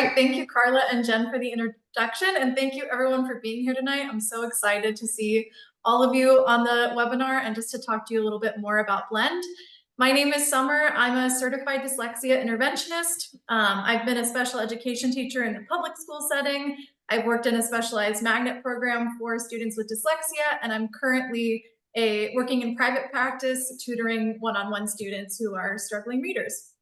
right, thank you, Carla and Jen, for the introduction, and thank you everyone for being here tonight. I'm so excited to see all of you on the webinar and just to talk to you a little bit more about Blend. My name is Summer. I'm a certified dyslexia interventionist. I've been a special education teacher in the public school setting. I've worked in a specialized magnet program for students with dyslexia, and I'm currently working in private practice, tutoring one-on-one students who are struggling readers.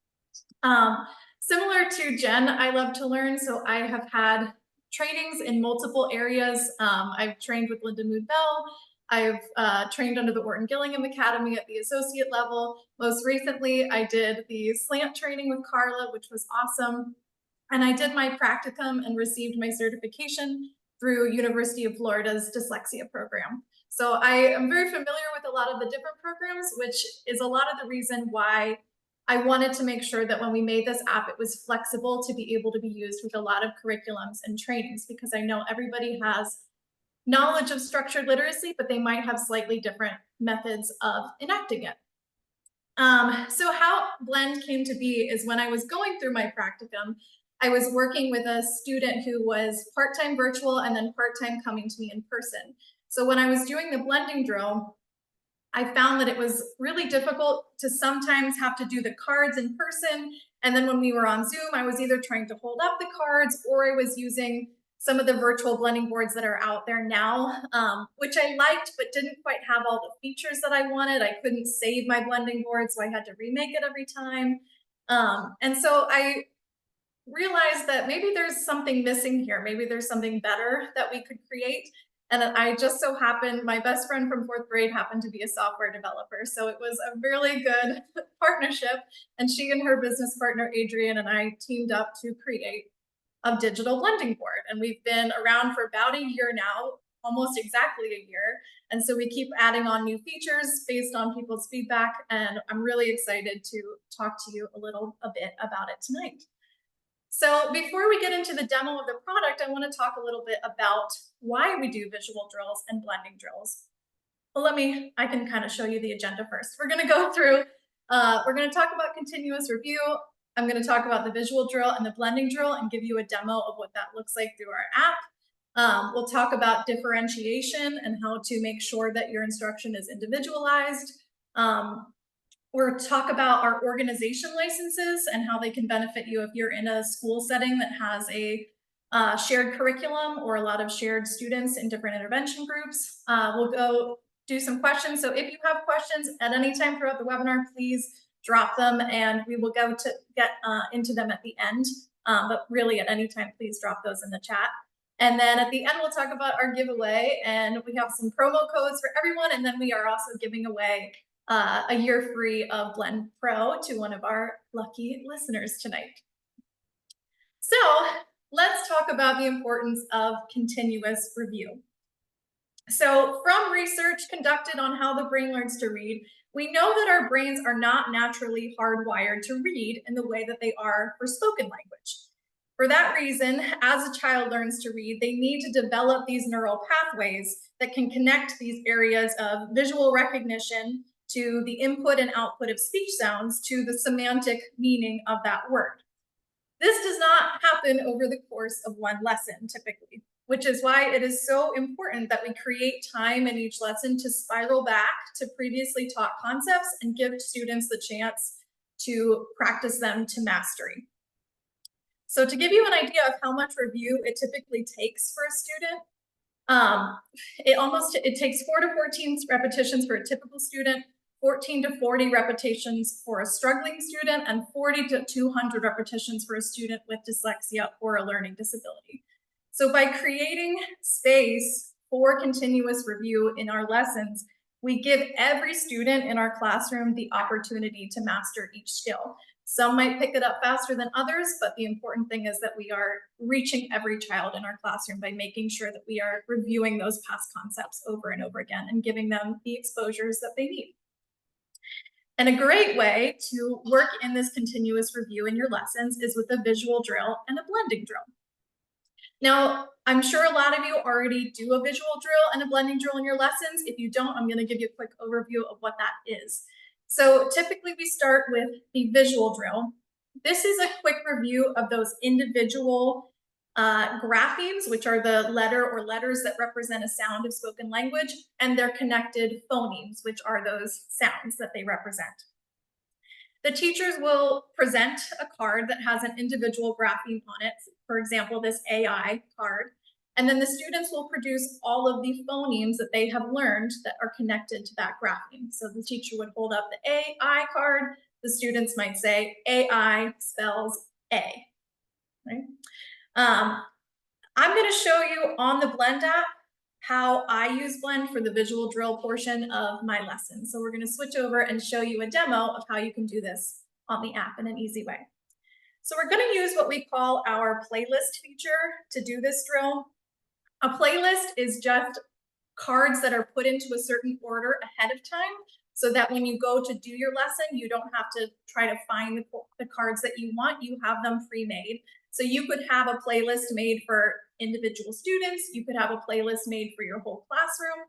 Similar to Jen, I love to learn, so I have had trainings in multiple areas. I've trained with Linda Mood Bell. I've trained under the Orton Gillingham Academy at the associate level. Most recently, I did the SLANT training with Carla, which was awesome. And I did my practicum and received my certification through University of Florida's dyslexia program. So I am very familiar with a lot of the different programs, which is a lot of the reason why I wanted to make sure that when we made this app, it was flexible to be able to be used with a lot of curriculums and trainings, because I know everybody has knowledge of structured literacy, but they might have slightly different methods of enacting it. So how Blend came to be is when I was going through my practicum, I was working with a student who was part-time virtual and then part-time coming to me in person. So when I was doing the blending drill, I found that it was really difficult to sometimes have to do the cards in person. And then when we were on Zoom, I was either trying to hold up the cards or I was using some of the virtual blending boards that are out there now, which I liked, but didn't quite have all the features that I wanted. I couldn't save my blending board, so I had to remake it every time. And so I realized that maybe there's something missing here. Maybe there's something better that we could create. And I just so happened, my best friend from 4th grade happened to be a software developer. So it was a really good partnership. And she and her business partner, Adrian, and I teamed up to create a digital blending board. And we've been around for about a year now, almost exactly a year. And so we keep adding on new features based on people's feedback. And I'm really excited to talk to you a bit about it tonight. So before we get into the demo of the product, I want to talk a little bit about why we do visual drills and blending drills. Well, I can kind of show you the agenda first. We're going to go through, we're going to talk about continuous review. I'm going to talk about the visual drill and the blending drill and give you a demo of what that looks like through our app. We'll talk about differentiation and how to make sure that your instruction is individualized. We'll talk about our organization licenses and how they can benefit you if you're in a school setting that has a shared curriculum or a lot of shared students in different intervention groups. We'll go do some questions. So if you have questions at any time throughout the webinar, please drop them and we will go to get into them at the end. But really at any time, please drop those in the chat. And then at the end, we'll talk about our giveaway, and we have some promo codes for everyone. And then we are also giving away a year free of Blend Pro to one of our lucky listeners tonight. So let's talk about the importance of continuous review. So from research conducted on how the brain learns to read, we know that our brains are not naturally hardwired to read in the way that they are for spoken language. For that reason, as a child learns to read, they need to develop these neural pathways that can connect these areas of visual recognition to the input and output of speech sounds to the semantic meaning of that word. This does not happen over the course of one lesson typically, which is why it is so important that we create time in each lesson to spiral back to previously taught concepts and give students the chance to practice them to mastery. So to give you an idea of how much review it typically takes for a student, it takes 4 to 14 repetitions for a typical student, 14 to 40 repetitions for a struggling student, and 40 to 200 repetitions for a student with dyslexia or a learning disability. So by creating space for continuous review in our lessons, we give every student in our classroom the opportunity to master each skill. Some might pick it up faster than others, but the important thing is that we are reaching every child in our classroom by making sure that we are reviewing those past concepts over and over again and giving them the exposures that they need. And a great way to work in this continuous review in your lessons is with a visual drill and a blending drill. Now, I'm sure a lot of you already do a visual drill and a blending drill in your lessons. If you don't, I'm going to give you a quick overview of what that is. So typically we start with the visual drill. This is a quick review of those individual graphemes, which are the letter or letters that represent a sound of spoken language, and their connected phonemes, which are those sounds that they represent. The teachers will present a card that has an individual grapheme on it, for example, this AI card, and then the students will produce all of the phonemes that they have learned that are connected to that grapheme. So the teacher would hold up the AI card, the students might say AI spells A, right? I'm gonna show you on the Blend app how I use Blend for the visual drill portion of my lesson. So we're gonna switch over and show you a demo of how you can do this on the app in an easy way. So we're gonna use what we call our playlist feature to do this drill. A playlist is just cards that are put into a certain order ahead of time so that when you go to do your lesson, you don't have to try to find the cards that you want. You have them pre-made. So you could have a playlist made for individual students. You could have a playlist made for your whole classroom.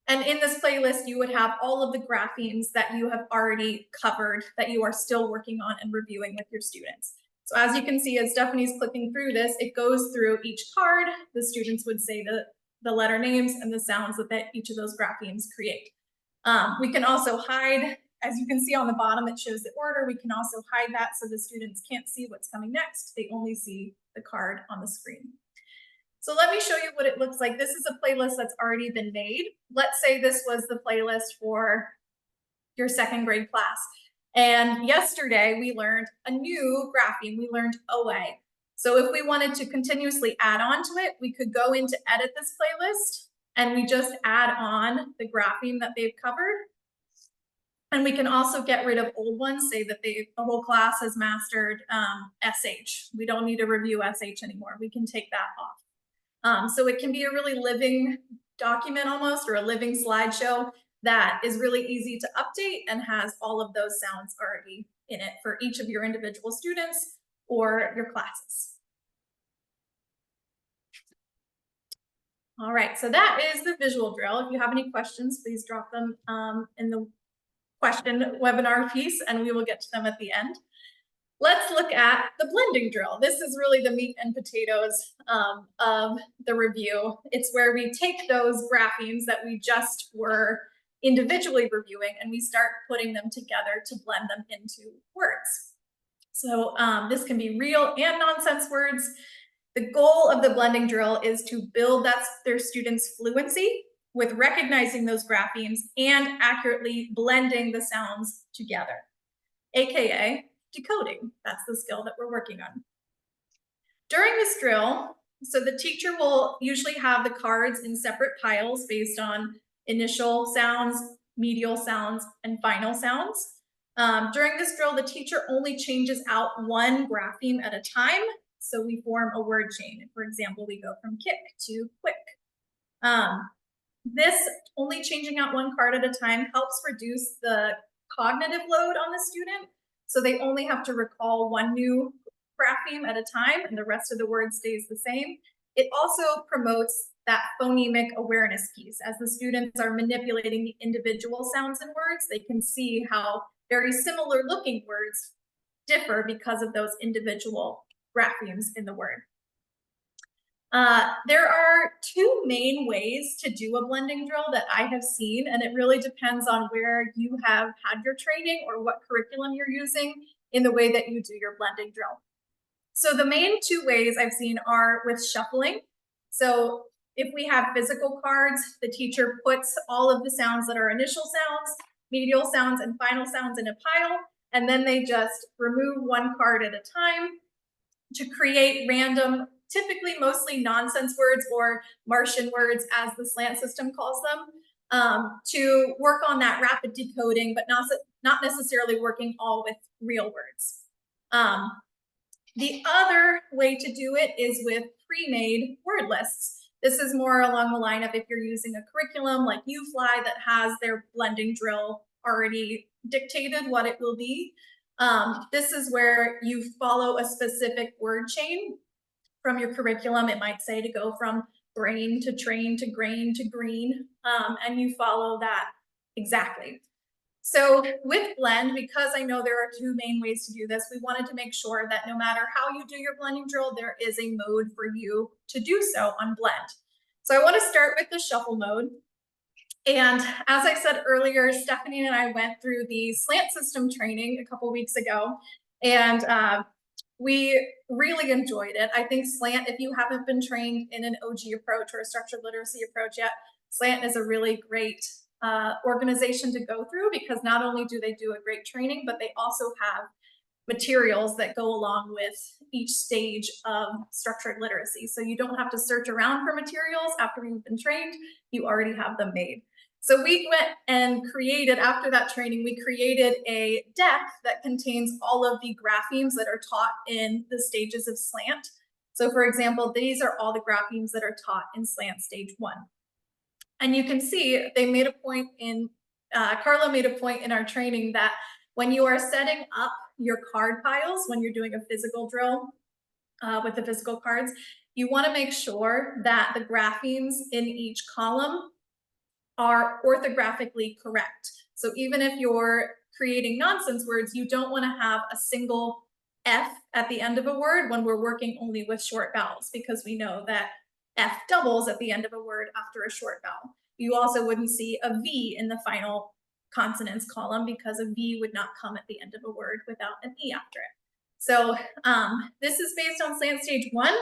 And in this playlist, you would have all of the graphemes that you have already covered that you are still working on and reviewing with your students. So as you can see, as Stephanie's clicking through this, it goes through each card. The students would say the letter names and the sounds that each of those graphemes create. We can also hide, as you can see on the bottom, it shows the order. We can also hide that so the students can't see what's coming next. They only see the card on the screen. So let me show you what it looks like. This is a playlist that's already been made. Let's say this was the playlist for your second grade class. And yesterday we learned a new grapheme. We learned OA. So if we wanted to continuously add on to it, we could go in to edit this playlist and we just add on the grapheme that they've covered. And we can also get rid of old ones, say that the whole class has mastered SH. We don't need to review SH anymore. We can take that off. So it can be a really living document almost, or a living slideshow that is really easy to update and has all of those sounds already in it for each of your individual students or your classes. All right, so that is the visual drill. If you have any questions, please drop them in the question webinar piece and we will get to them at the end. Let's look at the blending drill. This is really the meat and potatoes of the review. It's where we take those graphemes that we just were individually reviewing and we start putting them together to blend them into words. So this can be real and nonsense words. The goal of the blending drill is to build their students' fluency with recognizing those graphemes and accurately blending the sounds together, AKA decoding. That's the skill that we're working on. During this drill, so the teacher will usually have the cards in separate piles based on initial sounds, medial sounds, and final sounds. During this drill, the teacher only changes out one grapheme at a time. So we form a word chain. For example, we go from kick to quick. This only changing out one card at a time helps reduce the cognitive load on the student. So they only have to recall one new grapheme at a time and the rest of the word stays the same. It also promotes that phonemic awareness piece. As the students are manipulating the individual sounds and words, they can see how very similar looking words differ because of those individual graphemes in the word. There are two main ways to do a blending drill that I have seen, and it really depends on where you have had your training or what curriculum you're using in the way that you do your blending drill. So the main two ways I've seen are with shuffling. So if we have physical cards, the teacher puts all of the sounds that are initial sounds, medial sounds, and final sounds in a pile, and then they just remove one card at a time to create random, typically mostly nonsense words or Martian words as the slant system calls them, to work on that rapid decoding, but not necessarily working all with real words. The other way to do it is with pre-made word lists. This is more along the line of if you're using a curriculum like UFly that has their blending drill already dictated what it will be. This is where you follow a specific word chain from your curriculum. It might say to go from brain to train to grain to green, and you follow that exactly. So with Blend, because I know there are two main ways to do this, we wanted to make sure that no matter how you do your blending drill, there is a mode for you to do so on Blend. So I want to start with the shuffle mode. And as I said earlier, Stephanie and I went through the slant system training a couple weeks ago, and we really enjoyed it. I think slant, if you haven't been trained in an OG approach or a structured literacy approach yet, slant is a really great organization to go through, because not only do they do a great training, but they also have materials that go along with each stage of structured literacy. So you don't have to search around for materials after you've been trained, you already have them made. So we went and created, after that training, we created a deck that contains all of the graphemes that are taught in the stages of slant. So for example, these are all the graphemes that are taught in slant stage 1. And you can see they made a point in, Carla made a point in our training that when you are setting up your card piles, when you're doing a physical drill with the physical cards, you want to make sure that the graphemes in each column are orthographically correct. So even if you're creating nonsense words, you don't want to have a single F at the end of a word when we're working only with short vowels, because we know that F doubles at the end of a word after a short vowel. You also wouldn't see a V in the final consonants column, because a V would not come at the end of a word without an E after it. So this is based on slant stage 1,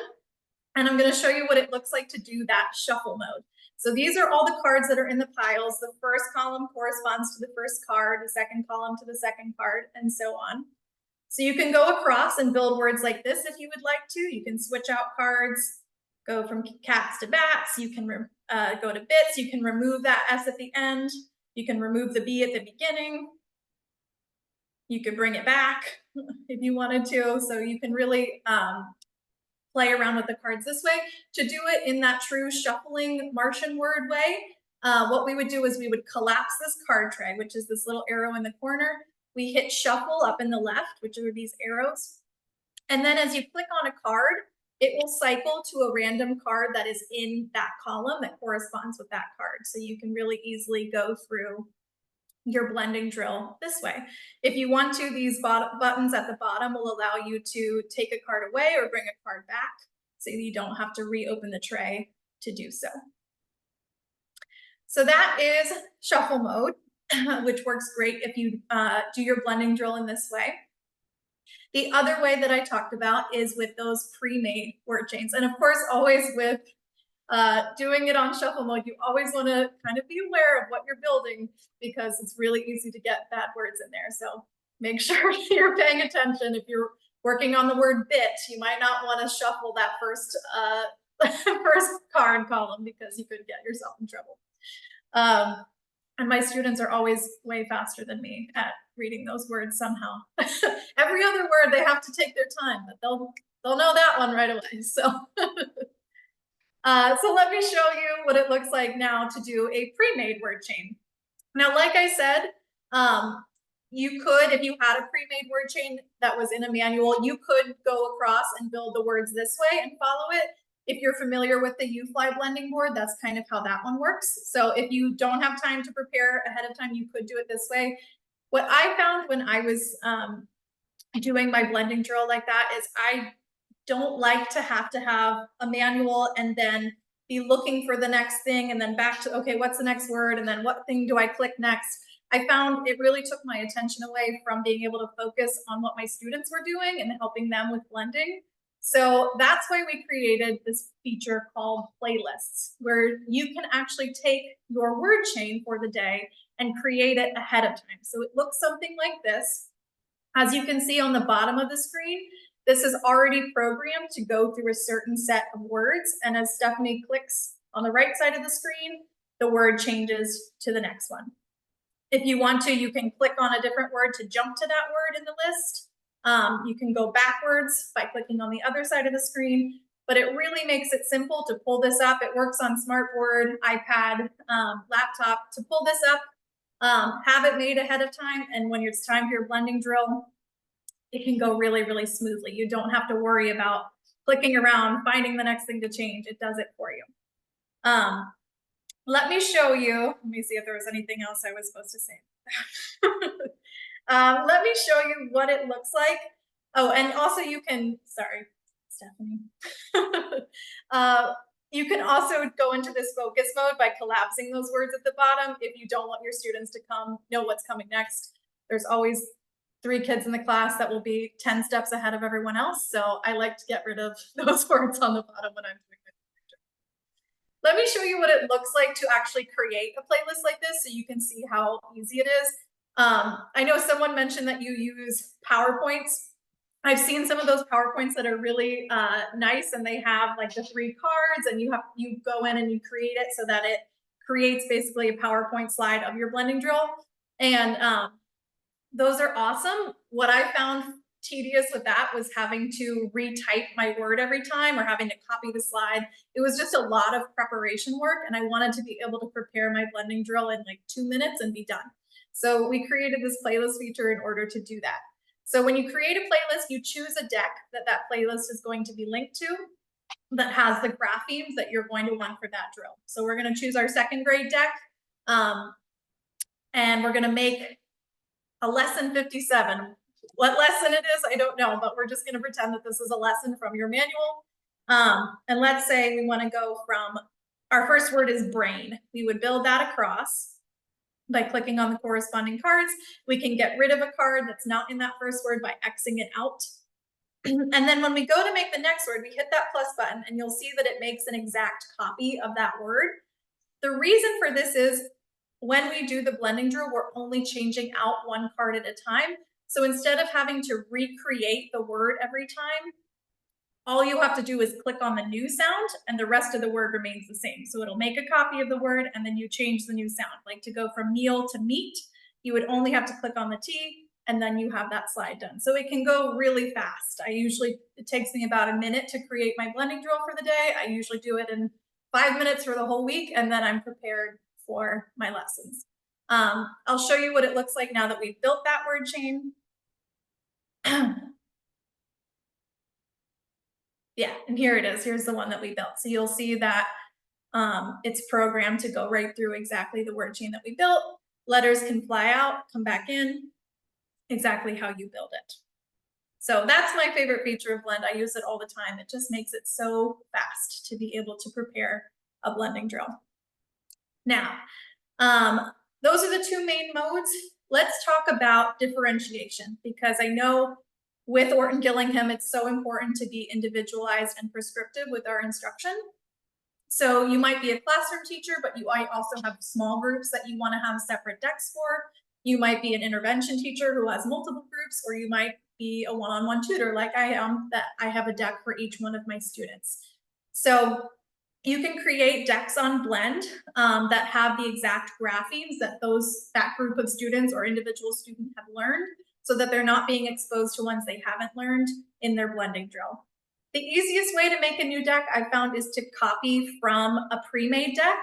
and I'm going to show you what it looks like to do that shuffle mode. So these are all the cards that are in the piles. The first column corresponds to the first card, the second column to the second card, and so on. So you can go across and build words like this if you would like to. You can switch out cards, go from cats to bats. You can go to bits. You can remove that S at the end. You can remove the B at the beginning. You could bring it back if you wanted to. So you can really play around with the cards this way. To do it in that true shuffling Martian word way, what we would do is we would collapse this card tray, which is this little arrow in the corner. We hit shuffle up in the left, which are these arrows. And then as you click on a card, it will cycle to a random card that is in that column that corresponds with that card. So you can really easily go through your blending drill this way. If you want to, these buttons at the bottom will allow you to take a card away or bring a card back, so you don't have to reopen the tray to do so. So that is shuffle mode, which works great if you do your blending drill in this way. The other way that I talked about is with those pre-made word chains. And of course, always with doing it on shuffle mode, you always want to kind of be aware of what you're building, because it's really easy to get bad words in there. So make sure you're paying attention. If you're working on the word bit, you might not want to shuffle that first first card column, because you could get yourself in trouble. And my students are always way faster than me at reading those words somehow. Every other word they have to take their time, but they'll know that one right away. So so let me show you what it looks like now to do a pre-made word chain. Now, like I said, you could, if you had a pre-made word chain that was in a manual, you could go across and build the words this way and follow it. If you're familiar with the UFly blending board, that's kind of how that one works. So if you don't have time to prepare ahead of time, you could do it this way. What I found when I was doing my blending drill like that is I don't like to have a manual and then be looking for the next thing and then back to, okay, what's the next word? And then what thing do I click next? I found it really took my attention away from being able to focus on what my students were doing and helping them with blending. So that's why we created this feature called playlists, where you can actually take your word chain for the day and create it ahead of time. So it looks something like this. As you can see on the bottom of the screen, this is already programmed to go through a certain set of words. And as Stephanie clicks on the right side of the screen, the word changes to the next one. If you want to, you can click on a different word to jump to that word in the list. You can go backwards by clicking on the other side of the screen, but it really makes it simple to pull this up. It works on smartboard, iPad, laptop. To pull this up, have it made ahead of time, and when it's time for your blending drill, it can go really, really smoothly. You don't have to worry about clicking around, finding the next thing to change. It does it for you. Let me show you. Let me see if there was anything else I was supposed to say. Let me show you what it looks like. Oh, and also you can, sorry, Stephanie. uh, you can also go into this focus mode by collapsing those words at the bottom if you don't want your students to know what's coming next. There's always 3 kids in the class that will be 10 steps ahead of everyone else. So I like to get rid of those words on the bottom when I'm doing it. Let me show you what it looks like to actually create a playlist like this so you can see how easy it is. I know someone mentioned that you use PowerPoints. I've seen some of those PowerPoints that are really nice, and they have like the 3 cards, and you go in and you create it so that it creates basically a PowerPoint slide of your blending drill. And those are awesome. What I found tedious with that was having to retype my word every time or having to copy the slide. It was just a lot of preparation work, and I wanted to be able to prepare my blending drill in like 2 minutes and be done. So we created this playlist feature in order to do that. So when you create a playlist, you choose a deck that playlist is going to be linked to that has the graphemes that you're going to want for that drill. So we're going to choose our 2nd grade deck, and we're going to make a lesson 57. What lesson it is, I don't know, but we're just going to pretend that this is a lesson from your manual. And let's say we want to go from, our first word is brain. We would build that across by clicking on the corresponding cards. We can get rid of a card that's not in that first word by Xing it out. And then when we go to make the next word, we hit that plus button, and you'll see that it makes an exact copy of that word. The reason for this is when we do the blending drill, we're only changing out 1 card at a time. So instead of having to recreate the word every time, all you have to do is click on the new sound and the rest of the word remains the same. So it'll make a copy of the word and then you change the new sound. Like to go from meal to meat, you would only have to click on the T and then you have that slide done. So it can go really fast. It takes me about a minute to create my blending drill for the day. I usually do it in 5 minutes for the whole week, and then I'm prepared for my lessons. I'll show you what it looks like now that we've built that word chain. Yeah, and here it is. Here's the one that we built. So you'll see that it's programmed to go right through exactly the word chain that we built. Letters can fly out, come back in, exactly how you build it. So that's my favorite feature of Blend. I use it all the time. It just makes it so fast to be able to prepare a blending drill. Now, those are the 2 main modes. Let's talk about differentiation, because I know with Orton Gillingham, it's so important to be individualized and prescriptive with our instruction. So you might be a classroom teacher, but you might also have small groups that you want to have separate decks for. You might be an intervention teacher who has multiple groups, or you might be a one-on-one tutor like I am, that I have a deck for each one of my students. So you can create decks on Blend that have the exact graphemes that that group of students or individual student have learned, so that they're not being exposed to ones they haven't learned in their blending drill. The easiest way to make a new deck I found is to copy from a pre-made deck.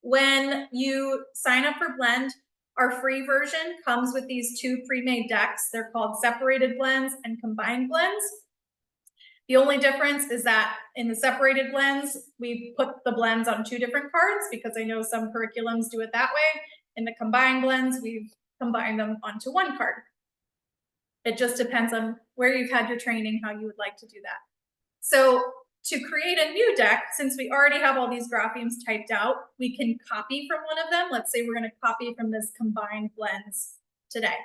When you sign up for Blend, our free version comes with these 2 pre-made decks. They're called separated blends and combined blends. The only difference is that in the separated blends, we put the blends on 2 different cards, because I know some curriculums do it that way. In the combined blends, we've combined them onto 1 card. It just depends on where you've had your training, how you would like to do that. So to create a new deck, since we already have all these graphemes typed out, we can copy from one of them. Let's say we're going to copy from this combined blends today.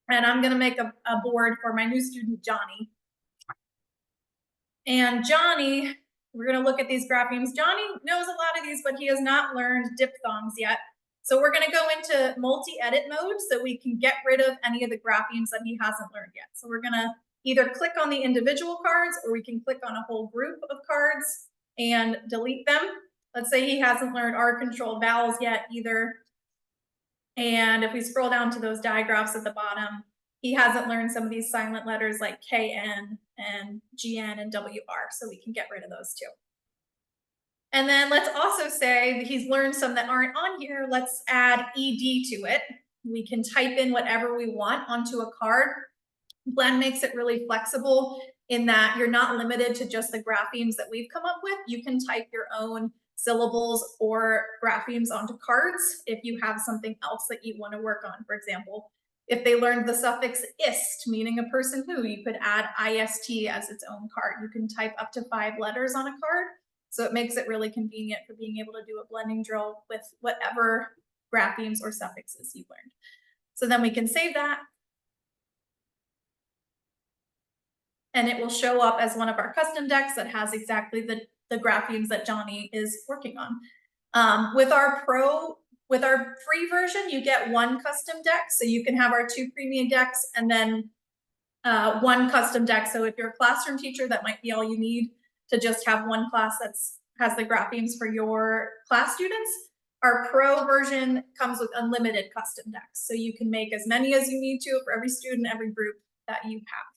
And I'm going to make a board for my new student, Johnny. And Johnny, we're going to look at these graphemes. Johnny knows a lot of these, but he has not learned diphthongs yet. So we're going to go into multi-edit mode so we can get rid of any of the graphemes that he hasn't learned yet. So we're going to either click on the individual cards, or we can click on a whole group of cards and delete them. Let's say he hasn't learned R-controlled vowels yet either. And if we scroll down to those digraphs at the bottom, he hasn't learned some of these silent letters like KN and GN and WR, so we can get rid of those too. And then let's also say he's learned some that aren't on here. Let's add ED to it. We can type in whatever we want onto a card. Blend makes it really flexible in that you're not limited to just the graphemes that we've come up with. You can type your own syllables or graphemes onto cards if you have something else that you want to work on. For example, if they learned the suffix ist, meaning a person who, you could add ist as its own card. You can type up to 5 letters on a card. So it makes it really convenient for being able to do a blending drill with whatever graphemes or suffixes you learned. So then we can save that. And it will show up as one of our custom decks that has exactly the graphemes that Johnny is working on. With our free version, you get 1 custom deck. So you can have our 2 Premade decks and then 1 custom deck. So if you're a classroom teacher, that might be all you need to just have 1 class that has the graphemes for your class students. Our pro version comes with unlimited custom decks. So you can make as many as you need to for every student, every group that you have.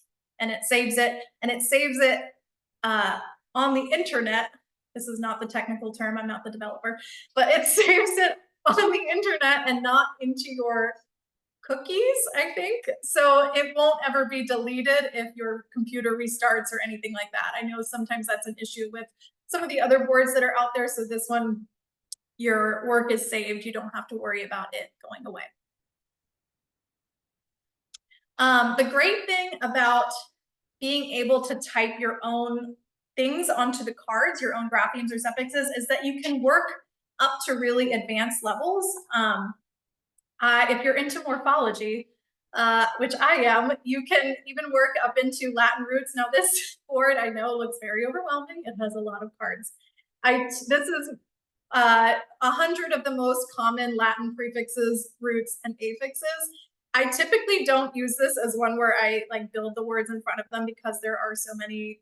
And it saves it, on the internet. This is not the technical term, I'm not the developer, but it saves it on the internet and not into your cookies, I think. So it won't ever be deleted if your computer restarts or anything like that. I know sometimes that's an issue with some of the other boards that are out there. So this one, your work is saved. You don't have to worry about it going away. The great thing about being able to type your own things onto the cards, your own graphemes or suffixes, is that you can work up to really advanced levels. If you're into morphology, which I am, you can even work up into Latin roots. Now this board I know looks very overwhelming. It has a lot of cards. This is 100 of the most common Latin prefixes, roots, and affixes. I typically don't use this as one where I like build the words in front of them because there are so many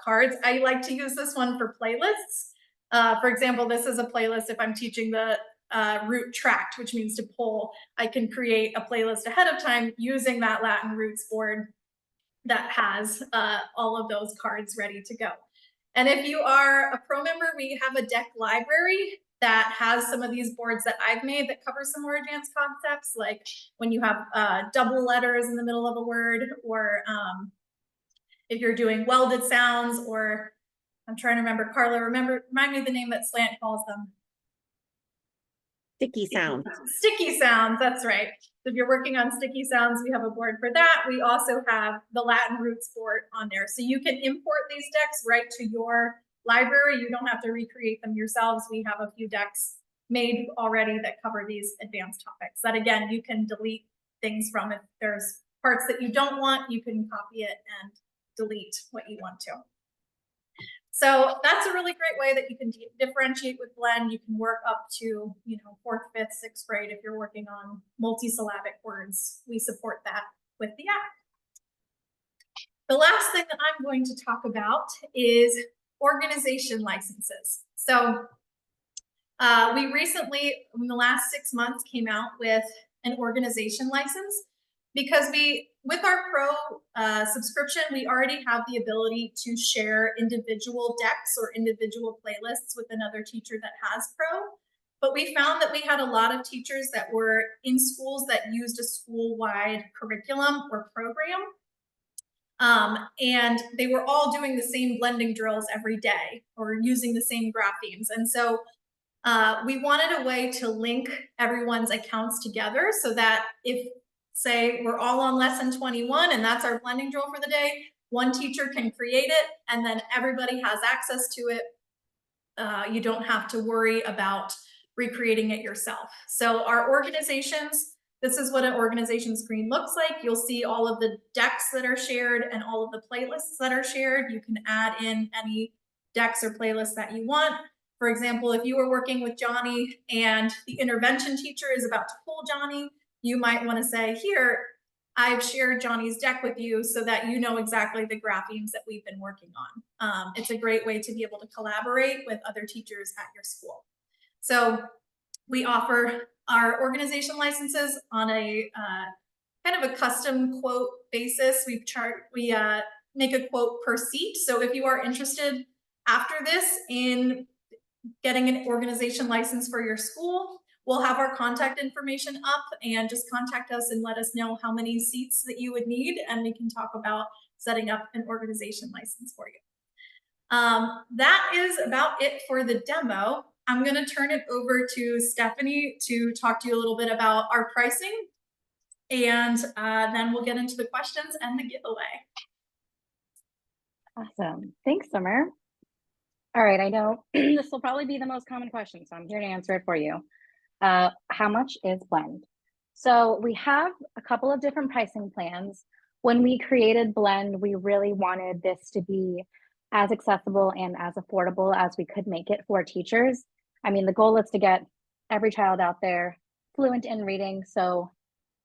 cards. I like to use this one for playlists. For example, this is a playlist if I'm teaching the root tract, which means to pull. I can create a playlist ahead of time using that Latin roots board that has all of those cards ready to go. And if you are a pro member, we have a deck library that has some of these boards that I've made that cover some more advanced concepts, like when you have double letters in the middle of a word, or if you're doing welded sounds, or I'm trying to remember, Carla, remind me the name that Slant calls them. Sticky sounds. Sticky sounds, that's right. So if you're working on sticky sounds, we have a board for that. We also have the Latin roots board on there. So you can import these decks right to your library. You don't have to recreate them yourselves. We have a few decks made already that cover these advanced topics that, again, you can delete things from. If there's parts that you don't want, you can copy it and delete what you want to. So that's a really great way that you can differentiate with Blend. You can work up to, 4th, 5th, 6th grade if you're working on multisyllabic words. We support that with the app. The last thing that I'm going to talk about is organization licenses. So we recently, in the last 6 months, came out with an organization license because with our pro subscription, we already have the ability to share individual decks or individual playlists with another teacher that has pro. But we found that we had a lot of teachers that were in schools that used a school-wide curriculum or program. And they were all doing the same blending drills every day or using the same graphemes. And so we wanted a way to link everyone's accounts together so that if, say, we're all on lesson 21 and that's our blending drill for the day, one teacher can create it and then everybody has access to it. You don't have to worry about recreating it yourself. So our organizations, this is what an organization screen looks like. You'll see all of the decks that are shared and all of the playlists that are shared. You can add in any decks or playlists that you want. For example, if you were working with Johnny and the intervention teacher is about to pull Johnny, you might want to say, here, I've shared Johnny's deck with you so that you know exactly the graphemes that we've been working on. It's a great way to be able to collaborate with other teachers at your school. So we offer our organization licenses on a kind of a custom quote basis. We make a quote per seat. So if you are interested after this in getting an organization license for your school, we'll have our contact information up, and just contact us and let us know how many seats that you would need, and we can talk about setting up an organization license for you. That is about it for the demo. I'm going to turn it over to Stephanie to talk to you a little bit about our pricing, and then we'll get into the questions and the giveaway. Awesome. Thanks, Summer. All right, I know this will probably be the most common question, so I'm here to answer it for you. How much is Blend? So we have a couple of different pricing plans. When we created Blend, we really wanted this to be as accessible and as affordable as we could make it for teachers. I mean, the goal is to get every child out there fluent in reading, so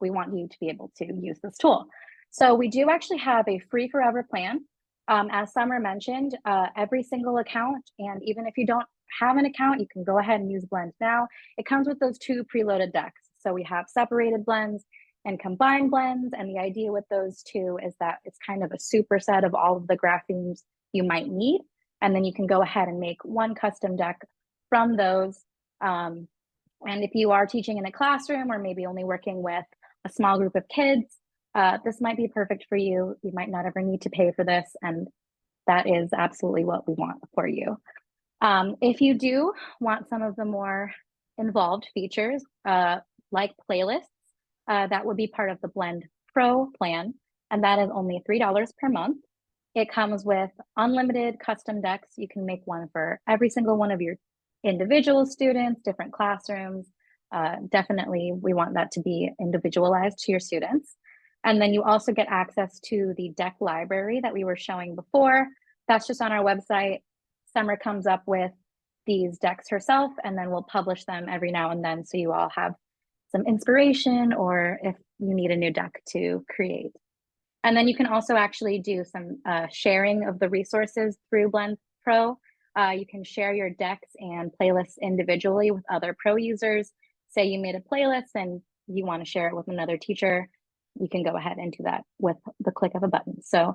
we want you to be able to use this tool. So we do actually have a free forever plan. As Summer mentioned, every single account, and even if you don't have an account, you can go ahead and use Blend now. It comes with those 2 preloaded decks. So we have separated blends and combined blends. And the idea with those 2 is that it's kind of a superset of all of the graphemes you might need. And then you can go ahead and make one custom deck from those. And if you are teaching in a classroom or maybe only working with a small group of kids, this might be perfect for you. You might not ever need to pay for this, and that is absolutely what we want for you. If you do want some of the more involved features, like playlists, that would be part of the Blend Pro plan, and that is only $3 per month. It comes with unlimited custom decks. You can make one for every single one of your individual students, different classrooms. Definitely, we want that to be individualized to your students. And then you also get access to the deck library that we were showing before. That's just on our website. Summer comes up with these decks herself, and then we'll publish them every now and then so you all have some inspiration or if you need a new deck to create. And then you can also actually do some sharing of the resources through Blend Pro. You can share your decks and playlists individually with other Pro users. Say you made a playlist and you want to share it with another teacher, you can go ahead and do that with the click of a button. So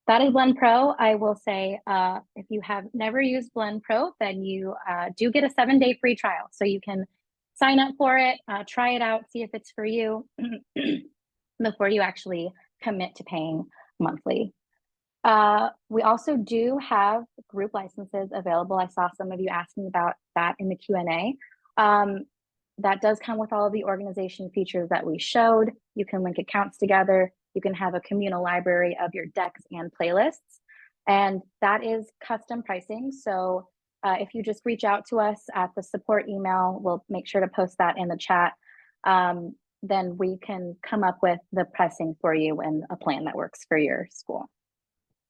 that is Blend Pro. I will say, if you have never used Blend Pro, then you do get a 7-day free trial. So you can sign up for it, try it out, see if it's for you before you actually commit to paying monthly. We also do have group licenses available. I saw some of you asking about that in the Q&A. That does come with all of the organization features that we showed. You can link accounts together. You can have a communal library of your decks and playlists. And that is custom pricing. So if you just reach out to us at the support email, we'll make sure to post that in the chat. Then we can come up with the pricing for you and a plan that works for your school.